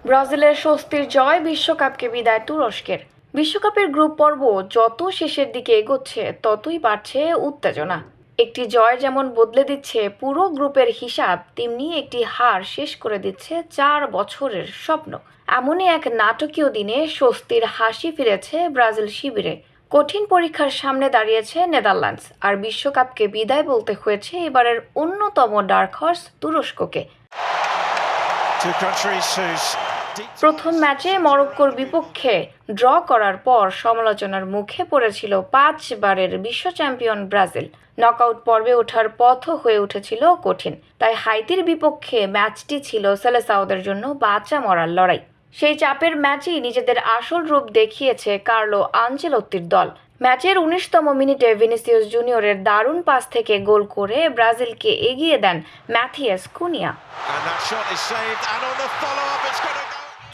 ব্রাজিলের স্বস্তির জয়, বিশ্বকাপকে বিদায় তুরস্কের। বিশ্বকাপের গ্রুপ পর্ব যত শেষের দিকে এগোচ্ছে ততই বাড়ছে উত্তেজনা। একটি জয় যেমন বদলে দিচ্ছে পুরো গ্রুপের হিসাব, তেমনি একটি হার শেষ করে দিচ্ছে 4 বছরের স্বপ্ন। এমনই এক নাটকীয় দিনে স্বস্তির হাসি ফিরেছে ব্রাজিল শিবিরে। কঠিন পরীক্ষার সামনে দাঁড়িয়েছে নেদারল্যান্ডস, আর বিশ্বকাপকে বিদায় বলতে হয়েছে এবারের অন্যতম ডার্ক হর্স তুরস্ককে। প্রথম ম্যাচে মরক্কোর বিপক্ষে ড্র করার পর সমালোচনার মুখে পড়েছিল 5বারের বিশ্ব চ্যাম্পিয়ন ব্রাজিল। নকআউট পর্বে ওঠার পথও হয়ে উঠেছিল কঠিন। তাই হাইতির বিপক্ষে ম্যাচটি ছিল সেলেসাওদের জন্য বাঁচা মরার লড়াই। সেই চাপের ম্যাচেই নিজেদের আসল রূপ দেখিয়েছে কার্লো আনচেলত্তির দল। ম্যাচের 19তম মিনিটে ভিনিসিয়াস জুনিয়রের দারুণ পাস থেকে গোল করে ব্রাজিলকে এগিয়ে দেন ম্যাথিয়াস কুনিয়া।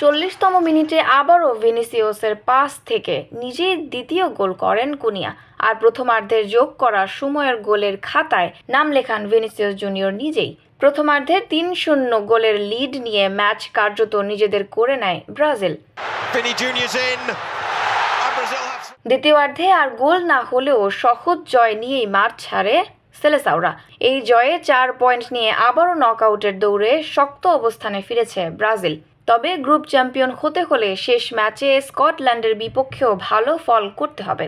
40তম মিনিটে আবারও ভিনিসিয়াসের পাস থেকে নিজেই দ্বিতীয় গোল করেন কুনিয়া। আর প্রথমার্ধের যোগ করা সময়ের গোলের খাতায় নাম লেখান ভিনিসিয়াস জুনিয়র নিজেই। প্রথমার্ধে 3-0 গোলের লিড নিয়ে ম্যাচ কার্যত নিজেদের করে নেয় ব্রাজিল। দ্বিতীয়ার্ধে আর গোল না হলেও সহজ জয় নিয়েই মাঠ ছাড়ে সেলেসাওরা। এই জয়ে 4 পয়েন্ট নিয়ে আবারও নকআউটের দৌড়ে শক্ত অবস্থানে ফিরেছে ব্রাজিল। তবে গ্রুপ চ্যাম্পিয়ন হতে হলে শেষ ম্যাচে স্কটল্যান্ডের বিপক্ষেও ভালো ফল করতে হবে।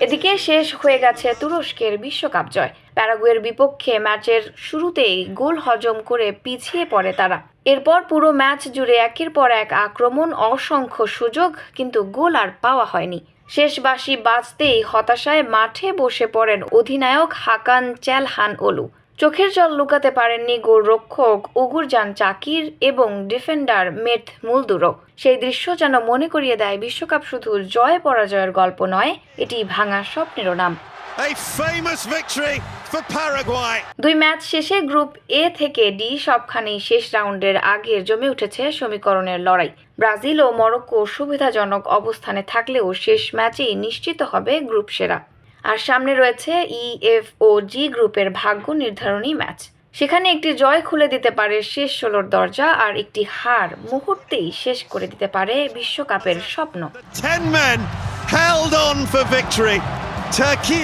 এদিকে শেষ হয়ে গেছে তুরস্কের বিশ্বকাপ জয়। প্যারাগুয়ের বিপক্ষে ম্যাচের শুরুতেই গোল হজম করে পিছিয়ে পড়ে তারা। এরপর পুরো ম্যাচ জুড়ে একের পর এক আক্রমণ, অসংখ্য সুযোগ, কিন্তু গোল আর পাওয়া হয়নি। শেষ বাঁশি বাজতেই হতাশায় মাঠে বসে পড়েন অধিনায়ক হাকান চ্যালহানওগলু। চোখের জল লুকাতে পারেননি গোলরক্ষক উগুরজান চাকির এবং ডিফেন্ডার মেট মুলদুরও। সেই দৃশ্য যেন মনে করিয়ে দেয় বিশ্বকাপ শুধু জয় পরাজয়ের গল্প নয়, এটি ভাঙা স্বপ্নেরও নাম। দুই ম্যাচ শেষে গ্রুপ এ থেকে ডি সবখানেই শেষ রাউন্ডের আগে জমে উঠেছে সমীকরণের লড়াই। ব্রাজিল ও মরক্কো সুবিধাজনক অবস্থানে থাকলেও শেষ ম্যাচেই নিশ্চিত হবে গ্রুপ সেরা। আর সামনে রয়েছে ই, এফ ও জি গ্রুপের ভাগ্য নির্ধারণী ম্যাচ। সেখানে একটি জয় খুলে দিতে পারে শেষ 16র দরজা, আর একটি হার মুহূর্তেই শেষ করে দিতে পারে বিশ্বকাপের স্বপ্ন। 10 men held on for victory. Turkey